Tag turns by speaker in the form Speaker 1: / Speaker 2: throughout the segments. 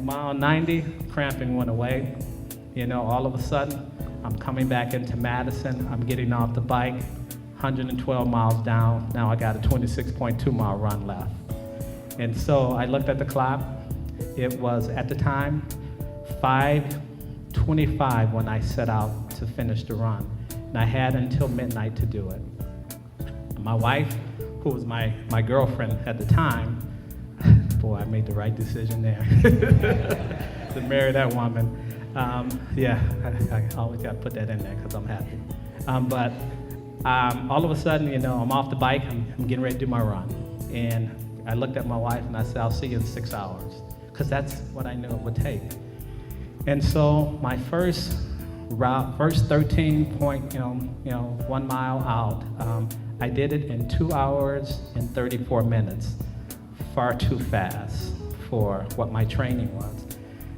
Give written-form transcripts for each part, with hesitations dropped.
Speaker 1: mile 90, cramping went away. You know, all of a sudden, I'm coming back into Madison. I'm getting off the bike, 112 miles down. Now I got a 26.2 mile run left. And so I looked at the clock. It was, at the time, 5:25 when I set out to finish the run. And I had until midnight to do it. My wife, who was my girlfriend at the time, boy, I made the right decision there to marry that woman. Yeah, I always got to put that in there because I'm happy. But all of a sudden, you know, I'm off the bike, I'm getting ready to do my run. And I looked at my wife and I said, I'll see you in 6 hours, because that's what I knew it would take. And so my first 1 mile out, I did it in 2 hours and 34 minutes, far too fast for what my training was.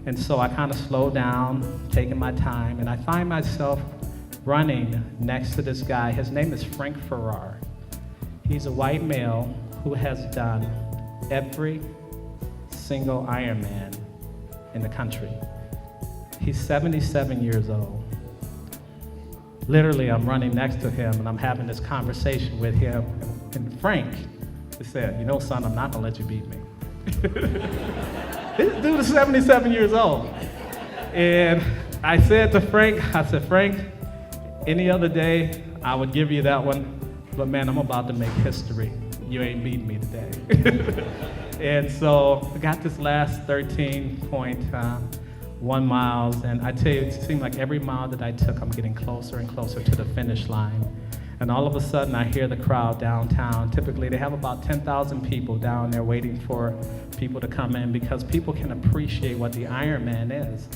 Speaker 1: And so I kind of slowed down, taking my time, and I find myself running next to this guy. His name is Frank Farrar. He's a white male who has done every single Ironman in the country. He's 77 years old. Literally, I'm running next to him and I'm having this conversation with him. And Frank said, you know, son, I'm not gonna let you beat me. This dude is 77 years old. And I said to Frank, Frank, any other day, I would give you that one, but man, I'm about to make history. You ain't beating me today. And so I got this last 13.1 miles, and I tell you, it seemed like every mile that I took, I'm getting closer and closer to the finish line. And all of a sudden, I hear the crowd downtown. Typically, they have about 10,000 people down there waiting for people to come in, because people can appreciate what the Ironman is.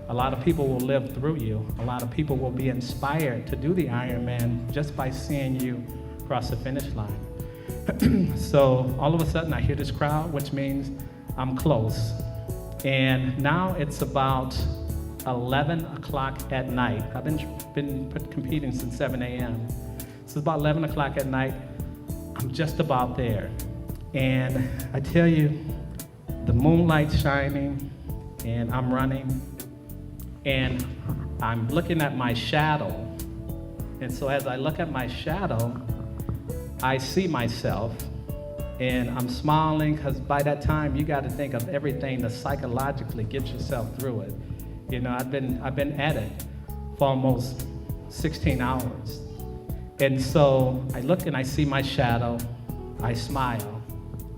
Speaker 1: A lot of people will live through you. A lot of people will be inspired to do the Ironman just by seeing you cross the finish line. So all of a sudden, I hear this crowd, which means I'm close. And now it's about 11 o'clock at night. I've been competing since 7 a.m. So it's about 11 o'clock at night. I'm just about there. And I tell you, the moonlight's shining, and I'm running, and I'm looking at my shadow. And so as I look at my shadow, I see myself, and I'm smiling, because by that time, you got to think of everything to psychologically get yourself through it. You know, I've been at it for almost 16 hours. And so I look and I see my shadow, I smile,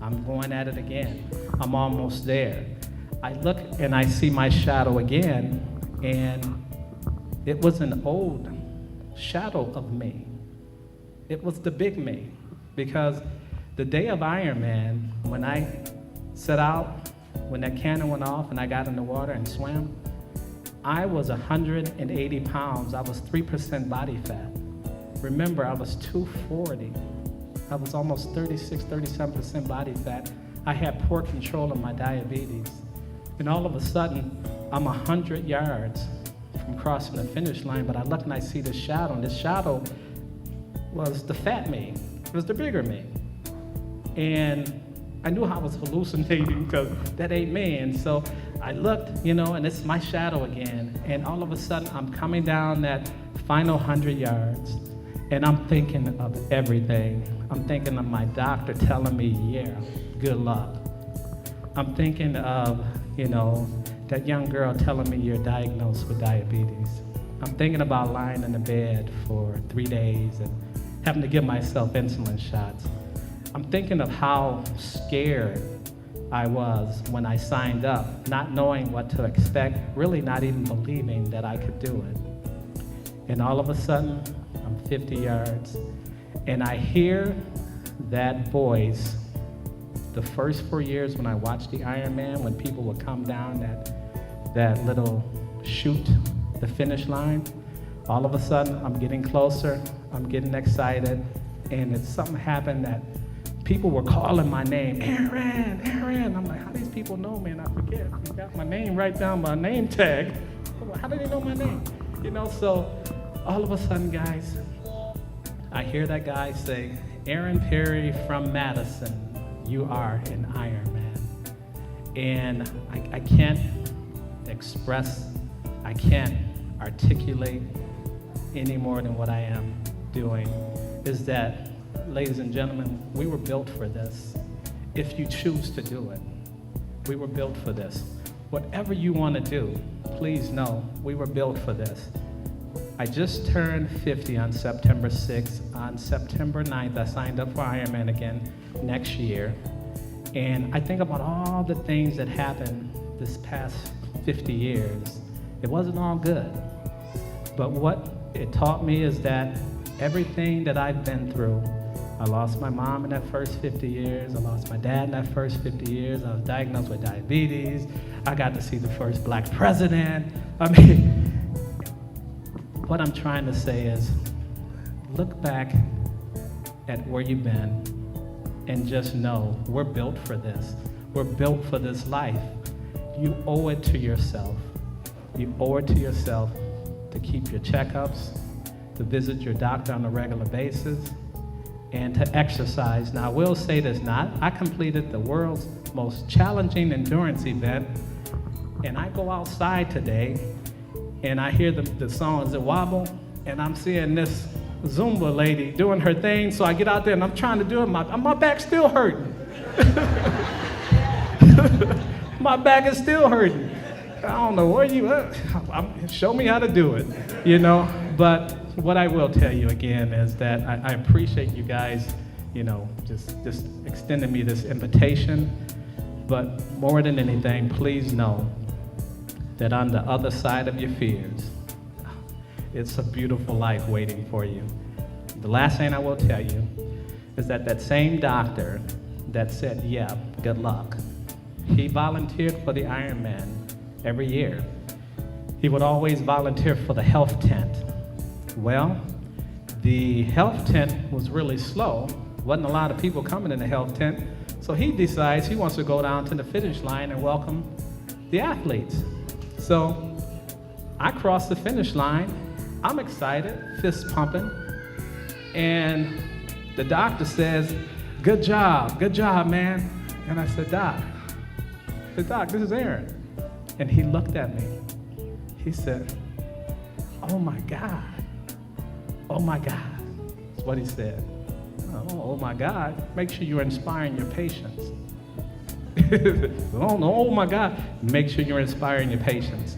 Speaker 1: I'm going at it again, I'm almost there. I look and I see my shadow again, and it was an old shadow of me. It was the big me, because the day of Ironman, when I set out, when that cannon went off and I got in the water and swam, I was 180 pounds. I was 3% body fat. Remember, I was 240. I was almost 36, 37% body fat. I had poor control of my diabetes. And all of a sudden, I'm 100 yards from crossing the finish line, but I look and I see this shadow, and this shadow was the fat me. It was the bigger me. And I knew I was hallucinating, because that ain't me. And so I looked, you know, and it's my shadow again. And all of a sudden, I'm coming down that final 100 yards, and I'm thinking of everything. I'm thinking of my doctor telling me, yeah, good luck. I'm thinking of, you know, that young girl telling me you're diagnosed with diabetes. I'm thinking about lying in the bed for 3 days and having to give myself insulin shots. I'm thinking of how scared I was when I signed up, not knowing what to expect, really not even believing that I could do it. And all of a sudden, I'm 50 yards, and I hear that voice. The first 4 years when I watched the Ironman, when people would come down that little chute, the finish line, all of a sudden, I'm getting closer, I'm getting excited, and something happened that people were calling my name, Aaron, Aaron. I'm like, how do these people know me? And I forget, you got my name right down my name tag. How do they know my name? You know, so all of a sudden, guys, I hear that guy say, Aaron Perry from Madison, you are an Ironman. And I can't express, I can't articulate any more than what I am doing, is that, ladies and gentlemen, we were built for this. If you choose to do it, we were built for this. Whatever you want to do, please know we were built for this. I just turned 50 on September 6th. On September 9th, I signed up for Ironman again next year. And I think about all the things that happened this past 50 years. It wasn't all good. But what it taught me is that everything that I've been through, I lost my mom in that first 50 years. I lost my dad in that first 50 years. I was diagnosed with diabetes. I got to see the first black president. I mean, what I'm trying to say is, look back at where you've been and just know we're built for this. We're built for this life. You owe it to yourself. You owe it to yourself to keep your checkups, to visit your doctor on a regular basis, and to exercise. Now, I will say this, I completed the world's most challenging endurance event, and I go outside today, and I hear the songs that wobble, and I'm seeing this Zumba lady doing her thing, so I get out there and I'm trying to do it, my back's still hurting. My back is still hurting. I don't know where you at. Show me how to do it, you know? But what I will tell you again is that I appreciate you guys, you know, just extending me this invitation. But more than anything, please know that on the other side of your fears, it's a beautiful life waiting for you. The last thing I will tell you is that same doctor that said, yeah, good luck, he volunteered for the Ironman every year. He would always volunteer for the health tent. Well, the health tent was really slow. Wasn't a lot of people coming in the health tent. So he decides he wants to go down to the finish line and welcome the athletes. So I crossed the finish line. I'm excited, fist pumping. And the doctor says, good job, man. And I said, Doc, this is Aaron. And he looked at me. He said, oh my God. That's what he said. Oh my God, make sure you're inspiring your patients. Oh my God, make sure you're inspiring your patients,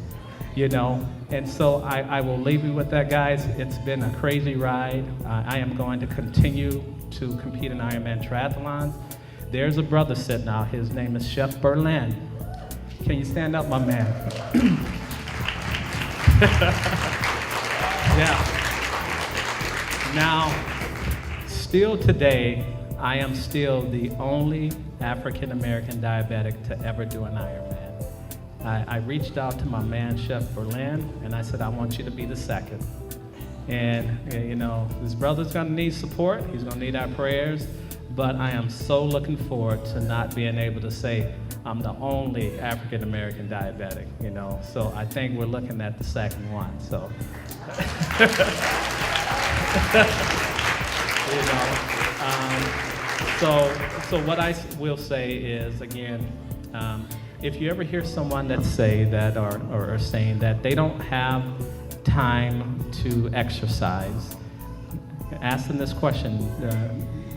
Speaker 1: you know? And so I will leave you with that, guys. It's been a crazy ride. I am going to continue to compete in Ironman Triathlons. There's a brother sitting out. His name is Chef Berlin. Can you stand up, my man? Yeah. Now, still today, I am still the only African-American diabetic to ever do an Ironman. I reached out to my man, Chef Berlin, and I said, I want you to be the second. And, you know, this brother's gonna need support. He's gonna need our prayers. But I am so looking forward to not being able to say I'm the only African-American diabetic, you know. So I think we're looking at the second one, so. You know, so what I will say is, again, if you ever hear someone that say that or saying that they don't have time to exercise, ask them this question,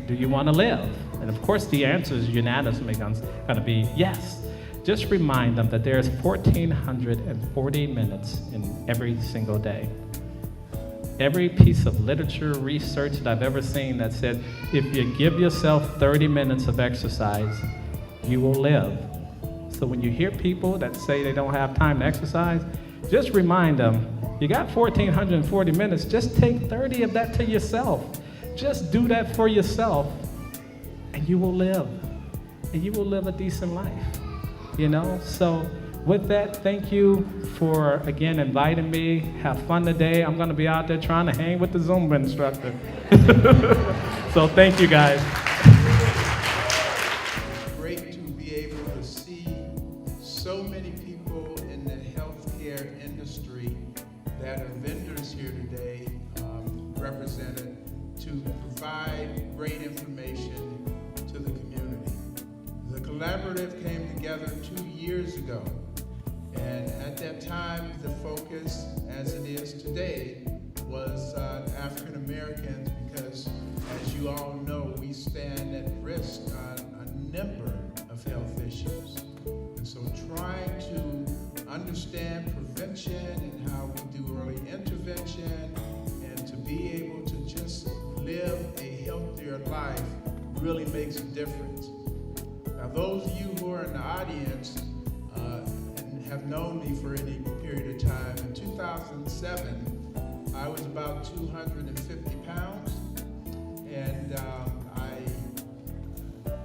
Speaker 1: do you want to live? And of course the answer is unanimously going to be yes. Just remind them that there's 1,440 minutes in every single day. Every piece of literature, research that I've ever seen that said, if you give yourself 30 minutes of exercise, you will live. So when you hear people that say they don't have time to exercise, just remind them, you got 1,440 minutes, just take 30 of that to yourself. Just do that for yourself, and you will live. And you will live a decent life, you know? So with that, thank you for, again, inviting me. Have fun today. I'm gonna be out there trying to hang with the Zumba instructor. So thank you, guys.
Speaker 2: Great to be able to see so many people in the healthcare industry that are vendors here today, represented to provide great information to the community. The collaborative came together 2 years ago And at that time, the focus, as it is today, was African Americans, because as you all know, we stand at risk on a number of health issues. And so trying to understand prevention and how we do early intervention and to be able to just live a healthier life really makes a difference. Now, those of you who are in the audience and have known me for any period of time, in 2007, I was about 250 pounds, and I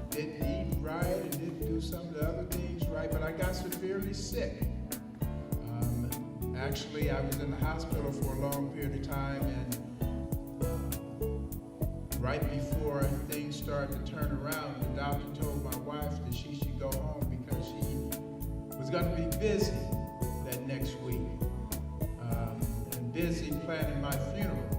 Speaker 2: didn't eat right and didn't do some of the other things right, but I got severely sick. Actually, I was in the hospital for a long period of time, and right before things started to turn around, the doctor told my wife that she should go home because she was going to be busy that next week, and busy planning my funeral.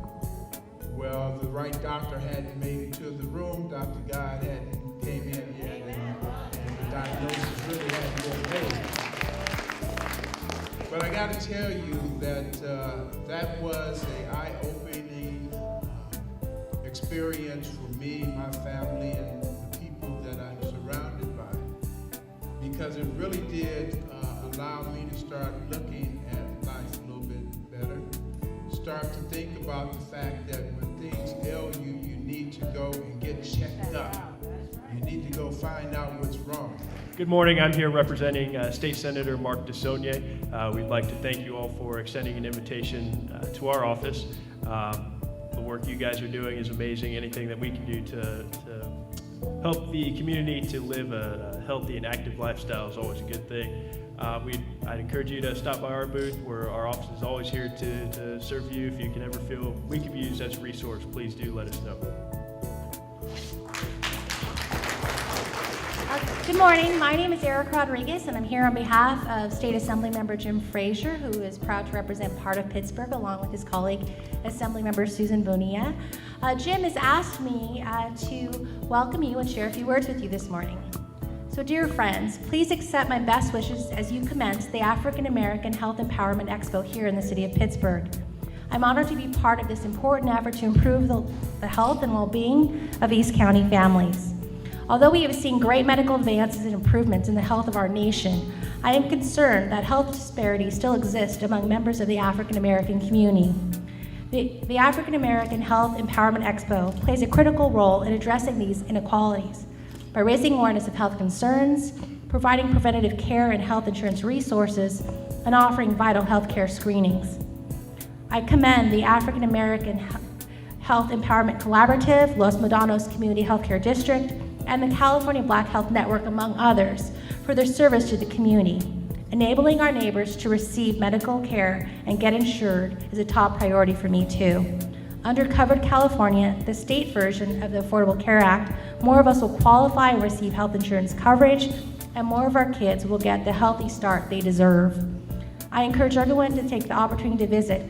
Speaker 2: Well, the right doctor hadn't made it to the room. Dr. God hadn't came in yet, and the diagnosis really hadn't been made. But I got to tell you that that was an eye-opening experience for me, my family, and the people that I'm surrounded by, because it really did allow me to start looking at life a little bit better, start to think about the fact that when things ail you, you need to go and get checked up. You need to go find out what's wrong.
Speaker 3: Good morning. I'm here representing State Senator Mark DeSaulnier. We'd like to thank you all for extending an invitation to our office. The work you guys are doing is amazing. Anything that we can do to help the community to live a healthy and active lifestyle is always a good thing. I'd encourage you to stop by our booth, where our office is always here to serve you. If you can ever feel we could be used as a resource, please do let us know.
Speaker 4: Good morning. My name is Erica Rodriguez, and I'm here on behalf of State Assembly Member Jim Frazier, who is proud to represent part of Pittsburgh, along with his colleague, Assembly Member Susan Bonilla. Jim has asked me to welcome you and share a few words with you this morning. So, dear friends, please accept my best wishes as you commence the African American Health Empowerment Expo here in the city of Pittsburgh. I'm honored to be part of this important effort to improve the health and well-being of East County families. Although we have seen great medical advances and improvements in the health of our nation, I am concerned that health disparities still exist among members of the African American community. The African American Health Empowerment Expo plays a critical role in addressing these inequalities by raising awareness of health concerns, providing preventative care and health insurance resources, and offering vital health care screenings. I commend the African American Health Empowerment Collaborative, Los Medanos Community Healthcare District, and the California Black Health Network, among others, for their service to the community. Enabling our neighbors to receive medical care and get insured is a top priority for me too. Under Covered California, the state version of the Affordable Care Act, more of us will qualify and receive health insurance coverage, and more of our kids will get the healthy start they deserve. I encourage everyone to take the opportunity to visit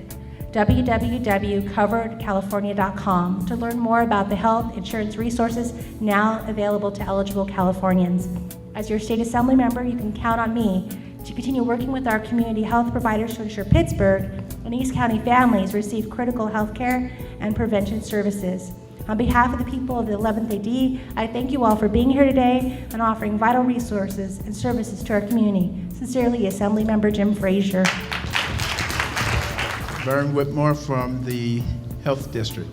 Speaker 4: www.coveredcalifornia.com to learn more about the health insurance resources now available to eligible Californians. As your state assembly member, you can count on me to continue working with our community health providers to ensure Pittsburgh and East County families receive critical health care and prevention services. On behalf of the people of the 11th AD, I thank you all for being here today and offering vital resources and services to our community. Sincerely, Assembly Member Jim Frazier.
Speaker 2: Vern Whitmore from the Health District.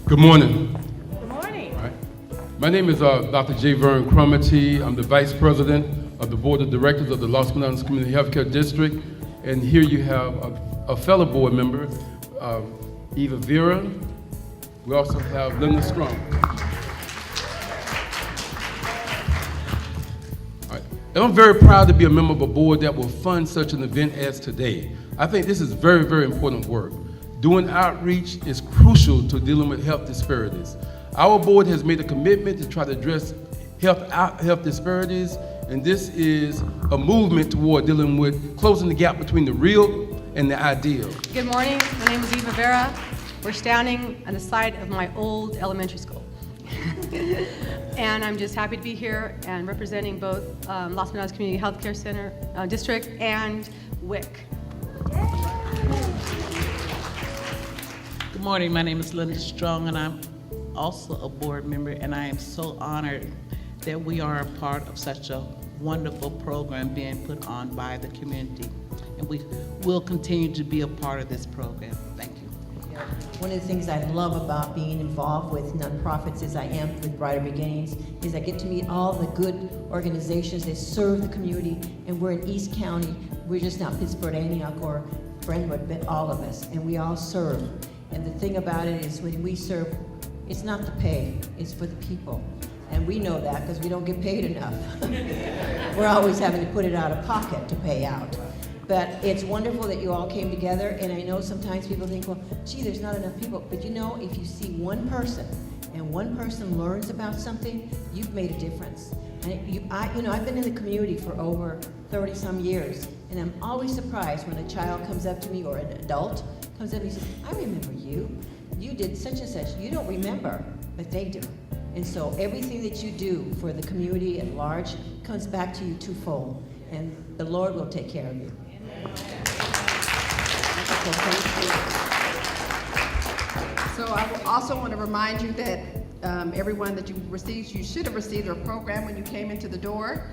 Speaker 5: Good morning.
Speaker 4: Good morning.
Speaker 5: All right. My name is Dr. J. Vern Crumity. I'm the Vice President of the Board of Directors of the Los Medanos Community Healthcare District. And here you have a fellow board member, Eva Vera. We also have Linda Strong. All right. And I'm very proud to be a member of a board that will fund such an event as today. I think this is very, very important work. Doing outreach is crucial to dealing with health disparities. Our board has made a commitment to try to address health disparities, and this is a movement toward dealing with closing the gap between the real and the ideal.
Speaker 6: Good morning. My name is Eva Vera. We're standing on the site of my old elementary school. And I'm just happy to be here and representing both Los Menados Community Healthcare Center District and WIC.
Speaker 7: Good morning, my name is Linda Strong, and I'm also a board member, and I am so honored that we are a part of such a wonderful program being put on by the community. And we will continue to be a part of this program. Thank you.
Speaker 8: One of the things I love about being involved with nonprofits as I am with Brighter Beginnings is I get to meet all the good organizations that serve the community, and we're in East County. We're just not Pittsburgh, Antioch, or Brentwood, but all of us, and we all serve. And the thing about it is when we serve, it's not the pay, it's for the people. And we know that because we don't get paid enough. We're always having to put it out of pocket to pay out. But it's wonderful that you all came together, and I know sometimes people think, well, gee, there's not enough people. But you know, if you see one person, and one person learns about something, you've made a difference. And I've been in the community for over 30-some years, and I'm always surprised when a child comes up to me, or an adult comes up to me and says, I remember you. You did such and such. You don't remember, but they do. And so everything that you do for the community at large comes back to you twofold, and the Lord will take care of you.
Speaker 9: So I also want to remind you that everyone that you received, you should have received a program when you came into the door.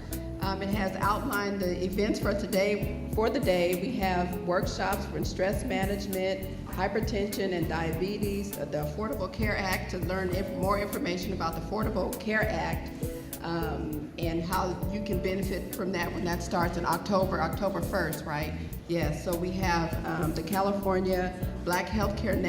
Speaker 9: It has outlined the events for today. For the day, we have workshops for stress management, hypertension and diabetes, the Affordable Care Act, to learn more information about the Affordable Care Act, and how you can benefit from that when that starts in October 1st, right? Yes, so we have the California Black Healthcare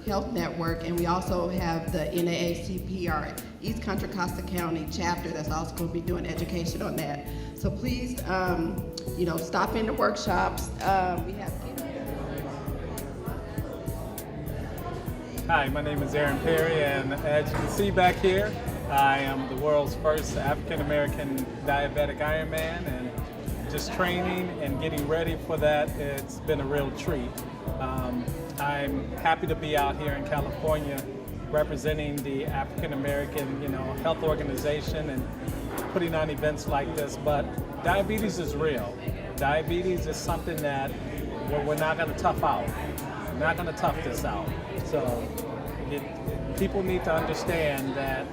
Speaker 9: Health Network, and we also have the NAACP, our East Contra Costa County chapter, that's also going to be doing education on that. So please, stop in the workshops. We have.
Speaker 10: Hi, my name is Aaron Perry, and as you can see back here, I am the world's first African-American diabetic Ironman, and just training and getting ready for that, it's been a real treat. I'm happy to be out here in California representing the African-American, health organization and putting on events like this, but diabetes is real. Diabetes is something that we're not going to tough out. We're not going to tough this out. So people need to understand that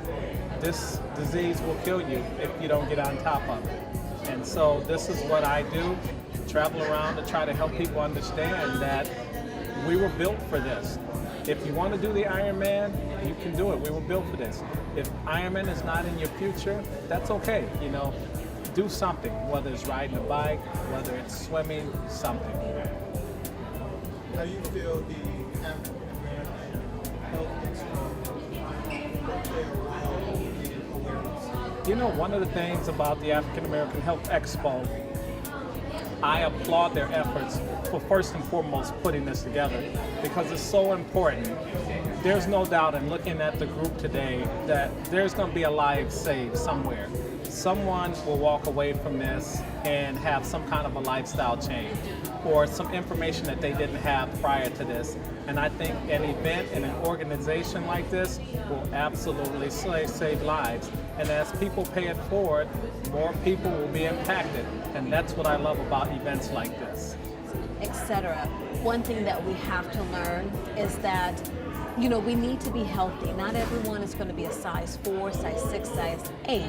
Speaker 10: this disease will kill you if you don't get on top of it. And so this is what I do, travel around to try to help people understand that we were built for this. If you want to do the Ironman, you can do it. We were built for this. If Ironman is not in your future, that's okay. Do something, whether it's riding a bike, whether it's swimming, something.
Speaker 2: How do you feel the African-American Health Expo?
Speaker 10: One of the things about the African American Health Expo, I applaud their efforts for first and foremost putting this together, because it's so important. There's no doubt in looking at the group today that there's going to be a life saved somewhere. Someone will walk away from this and have some kind of a lifestyle change or some information that they didn't have prior to this. And I think an event and an organization like this will absolutely save lives. And as people pay it forward, more people will be impacted. And that's what I love about events like this.
Speaker 11: Etc. One thing that we have to learn is that, we need to be healthy. Not everyone is going to be a size 4, size 6, size 8.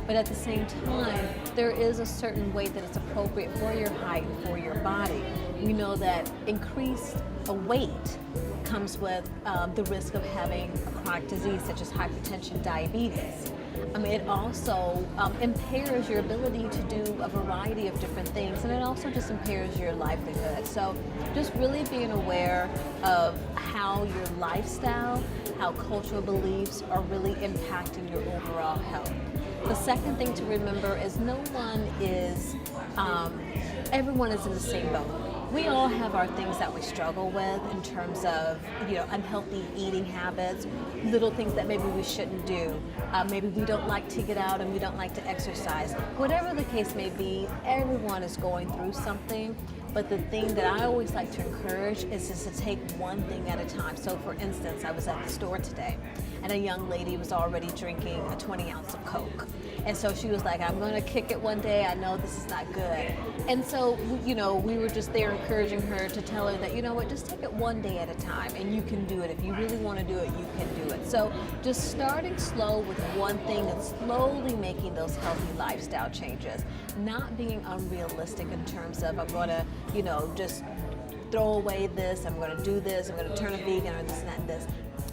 Speaker 11: But at the same time, there is a certain weight that is appropriate for your height and for your body. We know that increased weight comes with the risk of having a chronic disease such as hypertension, diabetes. It also impairs your ability to do a variety of different things, and it also just impairs your livelihood. So just really being aware of how your lifestyle, how cultural beliefs are really impacting your overall health. The second thing to remember is everyone is in the same boat. We all have our things that we struggle with in terms of, unhealthy eating habits, little things that maybe we shouldn't do. Maybe we don't like to get out and we don't like to exercise. Whatever the case may be, everyone is going through something. But the thing that I always like to encourage is just to take one thing at a time. So for instance, I was at the store today and a young lady was already drinking a 20 ounce of Coke. And so she was like, I'm gonna kick it one day, I know this is not good. And so, you know, we were just there encouraging her to tell her that, you know what, just take it one day at a time and you can do it. If you really wanna do it, you can do it. So just starting slow with one thing and slowly making those healthy lifestyle changes, not being unrealistic in terms of I'm gonna, you know, just throw away this, I'm gonna do this, I'm gonna turn a vegan or this and that and this.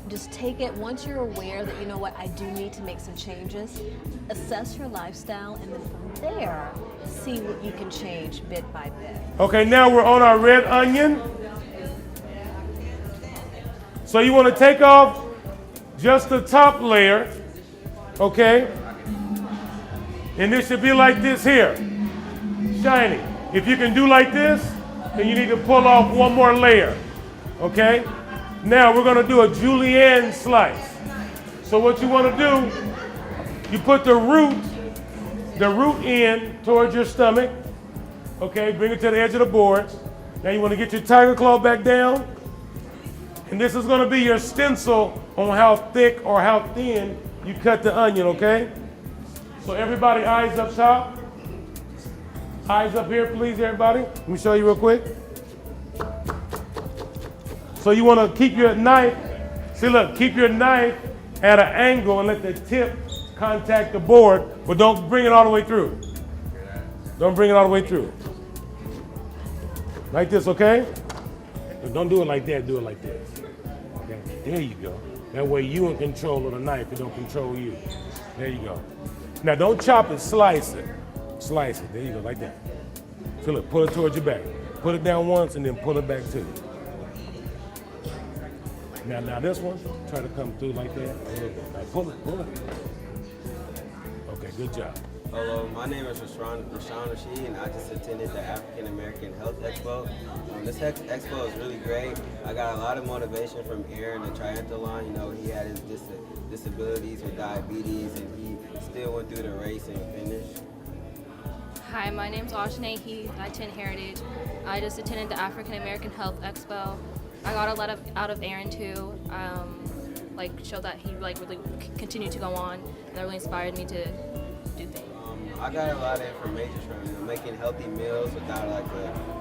Speaker 11: Just take it, once you're aware that, you know what, I do need to make some changes, assess your lifestyle, and then from there, see what you can change bit by bit.
Speaker 12: Okay, now we're on our red onion. So you want to take off just the top layer, okay? And this should be like this here, shiny. If you can do like this, then you need to pull off one more layer, okay? Now we're gonna do a julienne slice. So what you wanna do, you put the root in towards your stomach. Okay, bring it to the edge of the board. Now you wanna get your tiger claw back down. And this is gonna be your stencil on how thick or how thin you cut the onion, okay? So everybody, eyes up top. Eyes up here, please, everybody. Let me show you real quick. So you want to keep your knife, see look, keep your knife at an angle and let the tip contact the board, but don't bring it all the way through. Don't bring it all the way through. Like this, okay? But don't do it like that, do it like this. Okay, there you go. That way you in control of the knife, it don't control you. There you go. Now don't chop it, slice it. Slice it, there you go, like that. So look, pull it towards your back. Put it down once and then pull it back to you. Now this one, try to come through like that a little bit. Now pull it. Okay, good job.
Speaker 13: Hello, my name is Rashawn Rashid, and I just attended the African American Health Expo. This expo is really great. I got a lot of motivation from Aaron, the triathlon. You know, he had his disabilities with diabetes, and he still went through the race and finished.
Speaker 14: Hi, my name's Ashnae Heath. I attend Heritage. I just attended the African American Health Expo. I got a lot out of Aaron too. Like showed that he like really continued to go on. And that really inspired me to do things.
Speaker 13: I got a lot of information from him. Making healthy meals without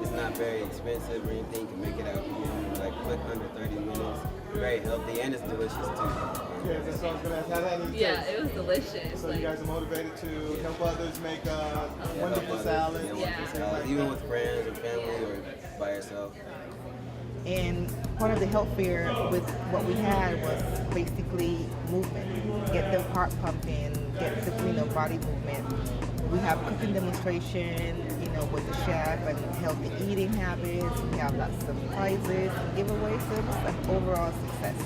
Speaker 13: it's not very expensive or anything. You can make it out like quick, under 30 minutes. Very healthy and it's delicious too.
Speaker 15: Yeah, that's what I was gonna ask. How did that
Speaker 14: It was delicious.
Speaker 15: So you guys are motivated to help others make wonderful salads.
Speaker 13: Even with friends or family or by yourself.
Speaker 16: And part of the health fair with what we had was basically movement. Get the heart pumping, get the body movement. We have cooking demonstration, with the chef and healthy eating habits. We have lots of prizes and giveaways, so it was an overall success.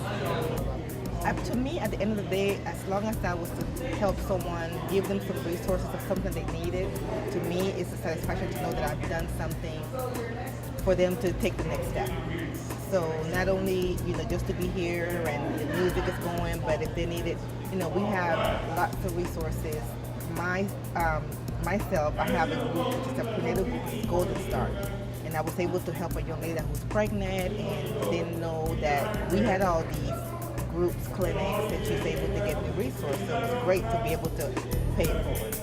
Speaker 16: To me, at the end of the day, as long as that was to help someone, give them some resources of something they needed, to me it's a satisfaction to know that I've done something for them to take the next step. So not only, just to be here and the music is going, but if they need it, we have lots of resources. Myself, I have a group, which is a prenatal group, which is Golden Start. And I was able to help a young lady that was pregnant and didn't know that we had all these groups, clinics, and she's able to get the resources. So it was great to be able to pay it forward.